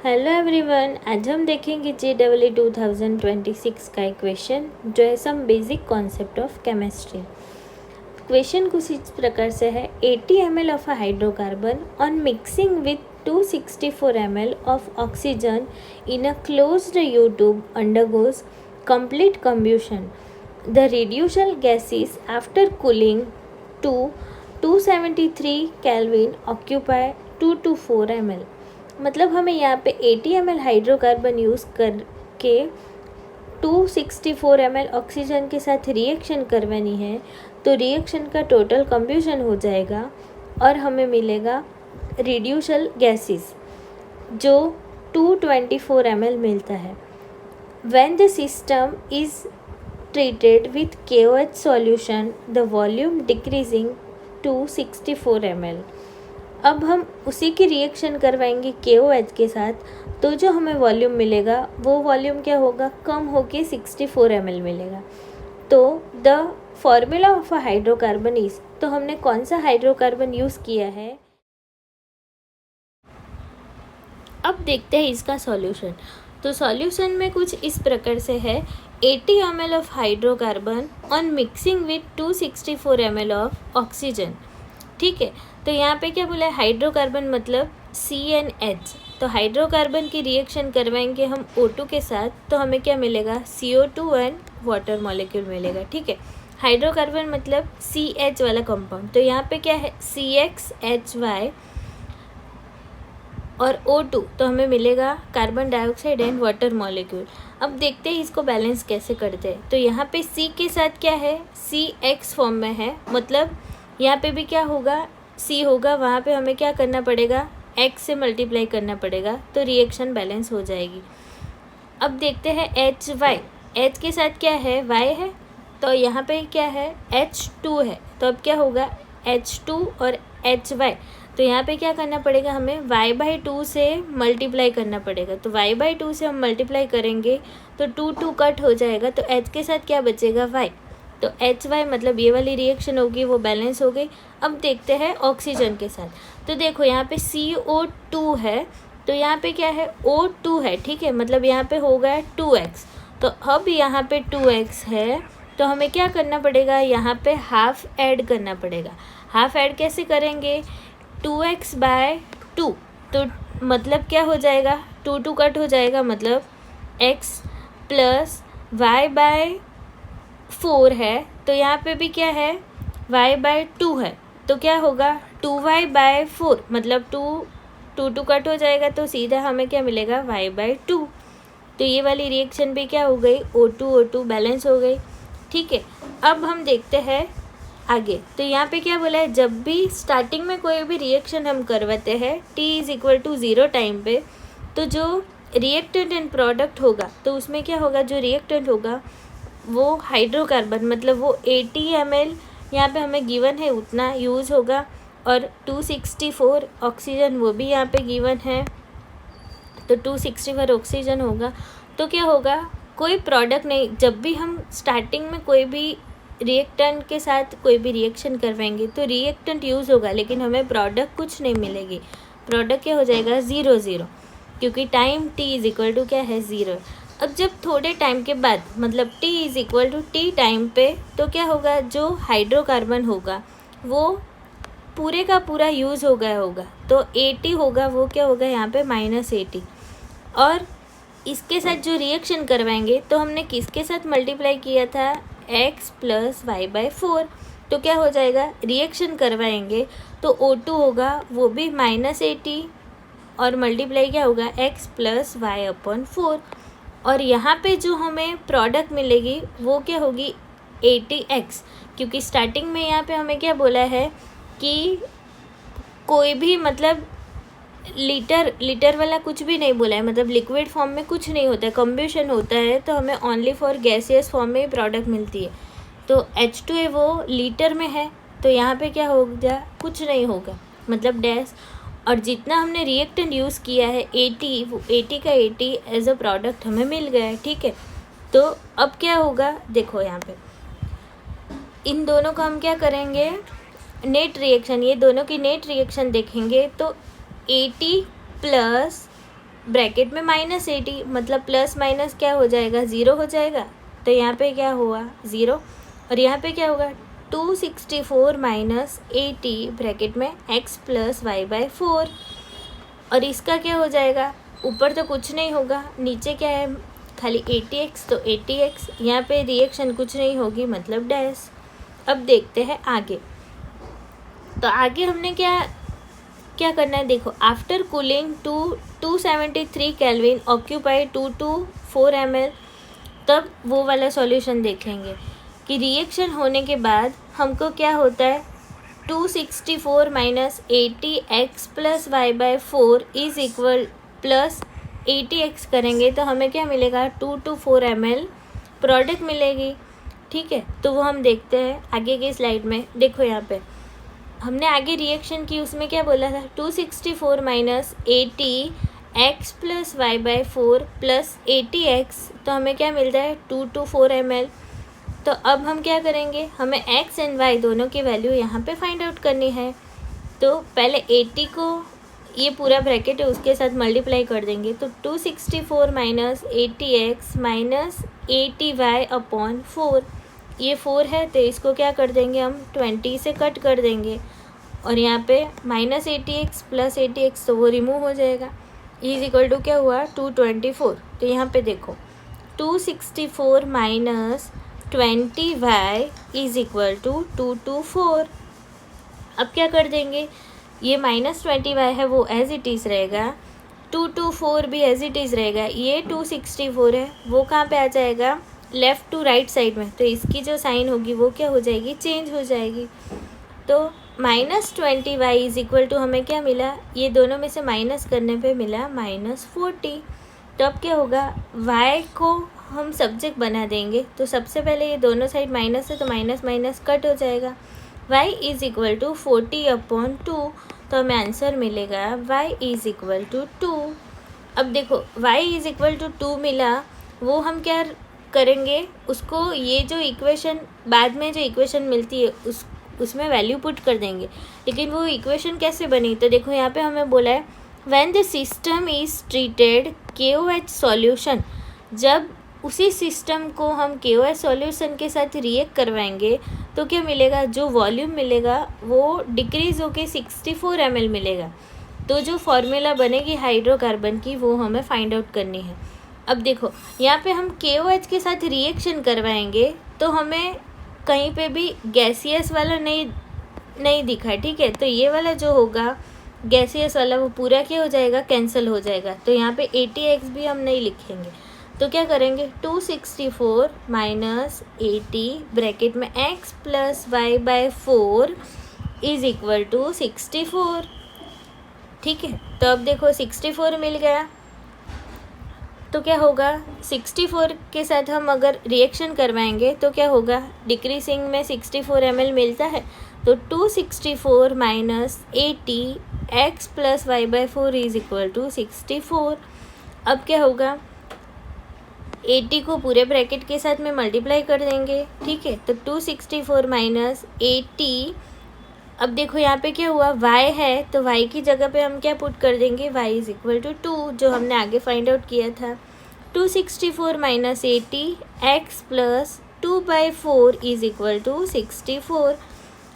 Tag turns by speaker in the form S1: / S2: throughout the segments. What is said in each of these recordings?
S1: Hello everyone, आज हम देखेंगे JEE 2026 का इक्वेशन जो है some basic concept of chemistry. Question कुछ इस प्रकार से है 80 ml of a hydrocarbon on mixing with 264 ml of oxygen in a closed U tube undergoes complete combustion. The reducible gases after cooling to 273 Kelvin occupy 2 to 4 ml. मतलब हमें यहाँ पे 80 ml hydrocarbon use करके 264 ml oxygen के साथ reaction करवानी है, तो रिएक्शन का टोटल कंब्यूशन हो जाएगा और हमें मिलेगा रिड्यूसल गैसेस जो 224 ml मिलता है। When the system is treated with KOH solution, the volume decreasing to 64 ml. अब हम उसी की रिएक्शन करवाएंगे KOH के साथ, तो जो हमें वॉल्यूम मिलेगा वो वॉल्यूम क्या होगा, कम होके 64 ml मिलेगा। तो the formula of a hydrocarbon is, तो हमने कौन सा हाइड्रोकार्बन यूज़ किया है। अब देखते हैं इसका सॉल्यूशन। तो सॉल्यूशन में कुछ इस प्रकार से है 80 ml of hydrocarbon on mixing with 264 ml of oxygen. ठीक है, तो यहाँ पे क्या बोला है, हाइड्रोकार्बन मतलब CnH। तो हाइड्रोकार्बन की रिएक्शन करवाएंगे हम O2 के साथ, तो हमें क्या मिलेगा, CO2 एंड वाटर मॉलिक्यूल मिलेगा। ठीक है, हाइड्रोकार्बन मतलब CH वाला कंपाउंड, तो यहाँ पे क्या है CXHY और O2, तो हमें मिलेगा carbon dioxide and water molecule. अब देखते हैं इसको बैलेंस कैसे करते हैं। तो यहाँ पे C के साथ क्या है, CX फॉर्म में है, मतलब यहाँ पे भी क्या होगा, C होगा, वहाँ पे हमें क्या करना पड़ेगा, X से मल्टीप्लाई करना पड़ेगा, तो रिएक्शन बैलेंस हो जाएगी। अब देखते हैं HY, H के साथ क्या है, Y है, तो यहाँ पे क्या है H2 है, तो अब क्या होगा H2 और HY, तो यहाँ पे क्या करना पड़ेगा, हमें y/2 से मल्टीप्लाई करना पड़ेगा। तो y/2 से हम मल्टीप्लाई करेंगे तो 2 कट हो जाएगा, तो H के साथ क्या बचेगा, y, तो HY मतलब ये वाली रिएक्शन होगी, वो बैलेंस हो गई। अब देखते हैं ऑक्सीजन के साथ। तो देखो यहाँ पे CO2 है, तो यहाँ पे क्या है O2 है। ठीक है, मतलब यहाँ पे हो गया 2x, तो अब यहाँ पे 2x है, तो हमें क्या करना पड़ेगा, यहाँ पे हाफ ऐड करना पड़ेगा। हाफ ऐड कैसे करेंगे, 2x/2, तो मतलब क्या हो जाएगा, 2 कट हो जाएगा, मतलब x प्लस y/4 है, तो यहाँ पे भी क्या है y/2 है, तो क्या होगा 2y/4, मतलब 2 कट हो जाएगा, तो सीधा हमें क्या मिलेगा y/2। तो ये वाली रिएक्शन भी क्या हो गई, O2 बैलेंस हो गई। ठीक है, अब हम देखते हैं आगे। तो यहाँ पे क्या बोला है, जब भी स्टार्टिंग में कोई भी रिएक्शन हम करवाते हैं t=0 टाइम पे, तो जो रिएक्टेंट एंड प्रोडक्ट होगा, तो उसमें क्या होगा, जो रिएक्टेंट होगा वो हाइड्रोकार्बन मतलब वो 80 ml यहाँ पे हमें गिवन है उतना यूज़ होगा, और 264 ऑक्सीजन वो भी यहाँ पे गिवन है, तो 264 ऑक्सीजन होगा। तो क्या होगा, कोई प्रोडक्ट नहीं, जब भी हम स्टार्टिंग में कोई भी रिएक्टेंट के साथ कोई भी रिएक्शन करवाएंगे तो रिएक्टेंट यूज़ होगा, लेकिन हमें प्रोडक्ट कुछ नहीं मिलेगी। प्रोडक्ट क्या हो जाएगा 0, क्योंकि टाइम t क्या है 0। अब जब थोड़े टाइम के बाद मतलब t टाइम पे, तो क्या होगा, जो हाइड्रोकार्बन होगा वो पूरे का पूरा यूज़ हो गया होगा, तो 80 होगा, वो क्या होगा यहाँ पे -80। और इसके साथ जो रिएक्शन करवाएंगे, तो हमने किसके साथ मल्टीप्लाई किया था, x प्लस y/4, तो क्या हो जाएगा, रिएक्शन करवाएंगे तो O2 होगा, वो भी -80, और मल्टीप्लाई क्या होगा x प्लस y/4, और यहाँ पे जो हमें प्रोडक्ट मिलेगी वो क्या होगी 80x, क्योंकि स्टार्टिंग में यहाँ पे हमें क्या बोला है कि कोई भी मतलब लीटर वाला कुछ भी नहीं बोला है, मतलब लिक्विड फॉर्म में कुछ नहीं होता है, कंब्यूशन होता है, तो हमें ओनली फॉर गैसियस फॉर्म में ही प्रोडक्ट मिलती है। तो H2 है वो लीटर में है, तो यहाँ पे क्या होगा, कुछ नहीं होगा, मतलब डैश, और जितना हमने रिएक्टेंट यूज़ किया है 80, वो 80 का 80 एज अ प्रोडक्ट हमें मिल गया है। ठीक है, तो अब क्या होगा, देखो यहाँ पे इन दोनों का हम क्या करेंगे, नेट रिएक्शन, ये दोनों की नेट रिएक्शन देखेंगे, तो 80 प्लस ब्रैकेट में -80, मतलब प्लस माइनस क्या हो जाएगा, 0 हो जाएगा। तो यहाँ पे क्या हुआ, 0। और यहाँ पे क्या होगा, 264 माइनस 80 ब्रैकेट में x प्लस वाई बाई 4। और इसका क्या हो जाएगा, ऊपर तो कुछ नहीं होगा, नीचे क्या है, खाली 80x, तो 80x। यहाँ पे रिएक्शन कुछ नहीं होगी, मतलब डैश। अब देखते हैं आगे। तो आगे हमने क्या करना है, देखो, after cooling to 273 kelvin occupied 224 ml, तब वो वाला सॉल्यूशन देखेंगे कि रिएक्शन होने के बाद हमको क्या होता है, 264 minus 80x plus y by 4 is equal plus 80x करेंगे तो हमें क्या मिलेगा, 224 ml प्रोडक्ट मिलेगी। ठीक है, तो वो हम देखते हैं आगे की स्लाइड में। देखो यहाँ पे हमने आगे रिएक्शन की, उसमें क्या बोला था, 264 minus 80x plus y by 4 plus 80x, तो हमें क्या मिलता है, 224 ml। तो अब हम क्या करेंगे, हमें x एंड y दोनों की वैल्यू यहाँ पे फाइंड आउट करनी है। तो पहले 80 को, ये पूरा ब्रैकेट है, उसके साथ मल्टीप्लाई कर देंगे। तो 264 minus 80x minus 80y upon 4, ये 4 है तो इसको क्या कर देंगे, हम 20 से कट कर देंगे। और यहाँ पे माइनस 80x प्लस 80x, तो वो रिमूव हो जाएगा। इज इक्वल टू क्या हुआ, 224। तो यहाँ पे देखो 264 minus 20y is equal to 224। अब क्या कर देंगे, ये माइनस 20y है वो एज इट इज़ रहेगा, 224 भी एज इट इज़ रहेगा। ये 264 है वो कहाँ पे आ जाएगा, लेफ़्ट टू राइट साइड में, तो इसकी जो साइन होगी वो क्या हो जाएगी, चेंज हो जाएगी। तो minus 20y is equal to हमें क्या मिला, ये दोनों में से माइनस करने पे मिला -40। तो अब क्या होगा, y को हम सब्जेक्ट बना देंगे। तो सबसे पहले ये दोनों साइड माइनस है तो माइनस माइनस कट हो जाएगा, y is equal to 40 upon 2। तो हमें आंसर मिलेगा y इज इक्वल टू 2। अब देखो y इज इक्वल टू 2 मिला, वो हम क्या करेंगे, उसको ये जो इक्वेशन बाद में जो इक्वेशन मिलती है उसमें वैल्यू पुट कर देंगे। लेकिन वो इक्वेशन कैसे बनी, तो देखो यहाँ पे हमें बोला है when the system is treated KOH solution, जब उसी सिस्टम को हम KOH सॉल्यूशन के साथ रिएक्ट करवाएंगे तो क्या मिलेगा, जो वॉल्यूम मिलेगा वो डिक्रीज़ होके 64 ml मिलेगा। तो जो फॉर्मूला बनेगी हाइड्रोकार्बन की वो हमें फाइंड आउट करनी है। अब देखो यहाँ पे हम KOH के साथ रिएक्शन करवाएंगे तो हमें कहीं पे भी गैसियस वाला नहीं दिखा है। ठीक है, तो ये वाला जो होगा गैसियस वाला वो पूरा क्या हो जाएगा, कैंसिल हो जाएगा। तो यहाँ पे 80x भी हम नहीं लिखेंगे। तो क्या करेंगे, 264 माइनस 80 ब्रैकेट में x plus y by 4 is equal to 64। ठीक है, तो अब देखो 64 मिल गया तो क्या होगा, 64 के साथ हम अगर रिएक्शन करवाएंगे तो क्या होगा, डिक्रीसिंग में 64 ml मिलता है। तो 264 minus 80 x plus y by 4 is equal to 64। अब क्या होगा, 80 को पूरे ब्रैकेट के साथ में मल्टीप्लाई कर देंगे। ठीक है, तो 264 माइनस 80, अब देखो यहाँ पे क्या हुआ, y है तो y की जगह पे हम क्या पुट कर देंगे, y इज इक्वल टू 2, जो हमने आगे फाइंड आउट किया था। 264 minus 80 x plus 2/4 is equal to 64।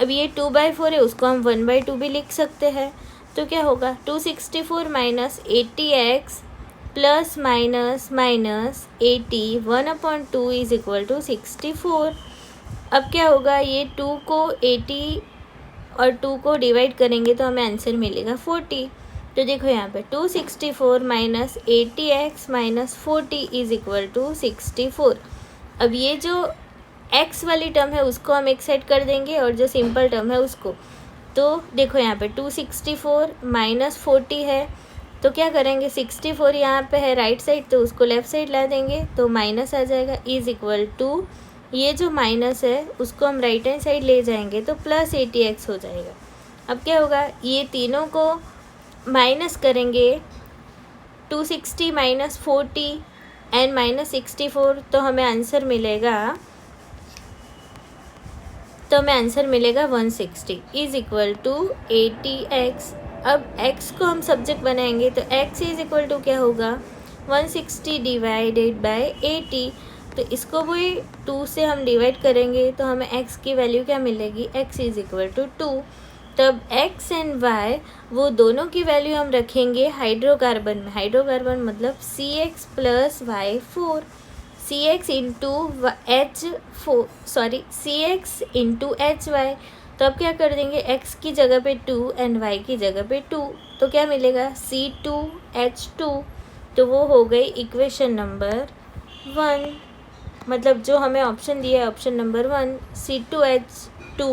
S1: अब ये 2/4 है, उसको हम 1/2 भी लिख सकते हैं। तो क्या होगा, 264 minus 80x plus minus minus 80 1/2 is equal to 64। अब क्या होगा, ये 2 को 80 और 2 को डिवाइड करेंगे तो हमें आंसर मिलेगा 40। तो देखो यहाँ पे 264 minus 80x minus 40 is equal to 64। अब ये जो x वाली टर्म है उसको हम एक साइड कर देंगे और जो सिंपल टर्म है उसको। तो देखो यहाँ पे 264 माइनस 40 है तो क्या करेंगे, 64 यहाँ पे है राइट साइड तो उसको लेफ़्ट साइड ला देंगे तो माइनस आ जाएगा, इज इक्वल टू ये जो माइनस है उसको हम राइट हैंड साइड ले जाएंगे तो प्लस 80x हो जाएगा। अब क्या होगा, ये तीनों को माइनस करेंगे, 260 माइनस 40 एंड माइनस 64, तो हमें आंसर मिलेगा 160 इज इक्वल टू 80x। अब x को हम सब्जेक्ट बनाएंगे तो x इज इक्वल टू क्या होगा 160 डिवाइडेड बाय 80। तो इसको भी 2 से हम डिवाइड करेंगे तो हमें x की वैल्यू क्या मिलेगी, x इज इक्वल टू 2। तब x एंड y वो दोनों की वैल्यू हम रखेंगे हाइड्रोकार्बन में। हाइड्रोकार्बन मतलब CX plus Y4, CX into CX into HY। तो अब क्या कर देंगे, x की जगह पे 2 एंड y की जगह पे 2, तो क्या मिलेगा C2H2। तो वो हो गई इक्वेशन नंबर 1, मतलब जो हमें ऑप्शन दिया है ऑप्शन नंबर 1 C2H2